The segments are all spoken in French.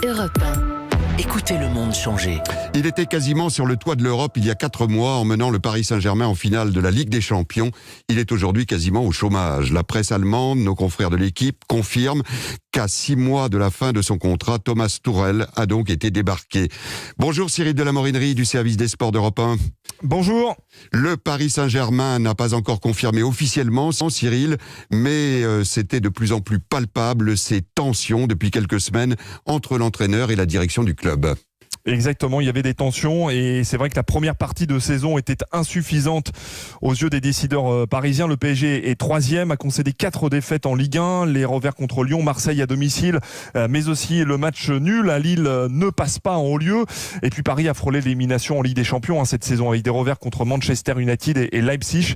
Europe 1. Écoutez le monde changer. Il était quasiment sur le toit de l'Europe il y a 4 mois en menant le Paris Saint-Germain en finale de la Ligue des Champions. Il est aujourd'hui quasiment au chômage. La presse allemande, nos confrères de l'équipe, confirment qu'à 6 mois de la fin de son contrat, Thomas Tuchel a donc été débarqué. Bonjour Cyril de la Morinerie du service des sports d'Europe 1. Bonjour. Le Paris Saint-Germain n'a pas encore confirmé officiellement, sans Cyril, mais c'était de plus en plus palpable ces tensions depuis quelques semaines entre l'entraîneur et la direction du club. Exactement, il y avait des tensions et c'est vrai que la première partie de saison était insuffisante aux yeux des décideurs parisiens. Le PSG est 3e, a concédé 4 défaites en Ligue 1, les revers contre Lyon, Marseille à domicile, mais aussi le match nul à Lille ne passe pas en haut lieu. Et puis Paris a frôlé l'élimination en Ligue des Champions cette saison avec des revers contre Manchester United et Leipzig.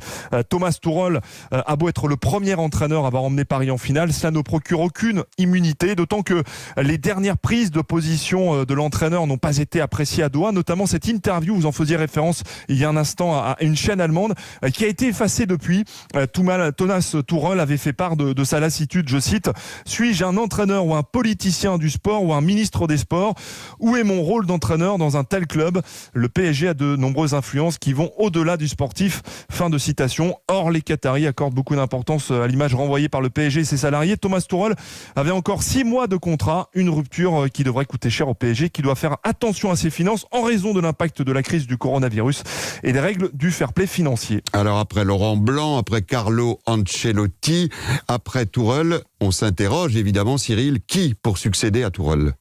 Thomas Tuchel a beau être le premier entraîneur à avoir emmené Paris en finale, cela ne procure aucune immunité, d'autant que les dernières prises de position de l'entraîneur n'ont pas été apprécié à Doha, notamment cette interview, vous en faisiez référence il y a un instant à une chaîne allemande qui a été effacée depuis. Thomas Tuchel avait fait part de sa lassitude, je cite: « Suis-je un entraîneur ou un politicien du sport ou un ministre des sports ? Où est mon rôle d'entraîneur dans un tel club ? Le PSG a de nombreuses influences qui vont au-delà du sportif. » Fin de citation. Or, les Qataris accordent beaucoup d'importance à l'image renvoyée par le PSG et ses salariés. Thomas Tuchel avait encore 6 mois de contrat, une rupture qui devrait coûter cher au PSG, qui doit faire attention à ses finances en raison de l'impact de la crise du coronavirus et des règles du fair play financier. Alors après Laurent Blanc, après Carlo Ancelotti, après Tuchel, on s'interroge évidemment, Cyril, qui pour succéder à Tuchel ?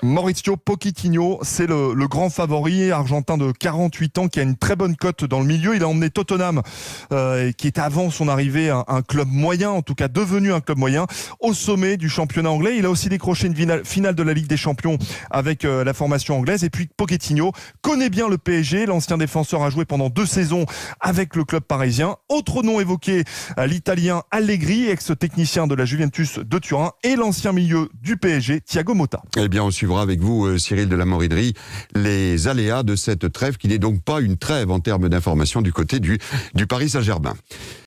Maurizio Pochettino, c'est le grand favori argentin de 48 ans qui a une très bonne cote dans le milieu. Il a emmené Tottenham, qui était avant son arrivée un club moyen, en tout cas devenu un club moyen, au sommet du championnat anglais. Il a aussi décroché une finale de la Ligue des Champions avec la formation anglaise. Et puis Pochettino connaît bien le PSG. L'ancien défenseur a joué pendant 2 saisons avec le club parisien. Autre nom évoqué, l'Italien Allegri, ex-technicien de la Juventus de Turin, et l'ancien milieu du PSG, Thiago Motta. Eh bien, on suivra avec vous, Cyril de la Morinerie, les aléas de cette trêve qui n'est donc pas une trêve en termes d'information du côté du Paris Saint-Germain.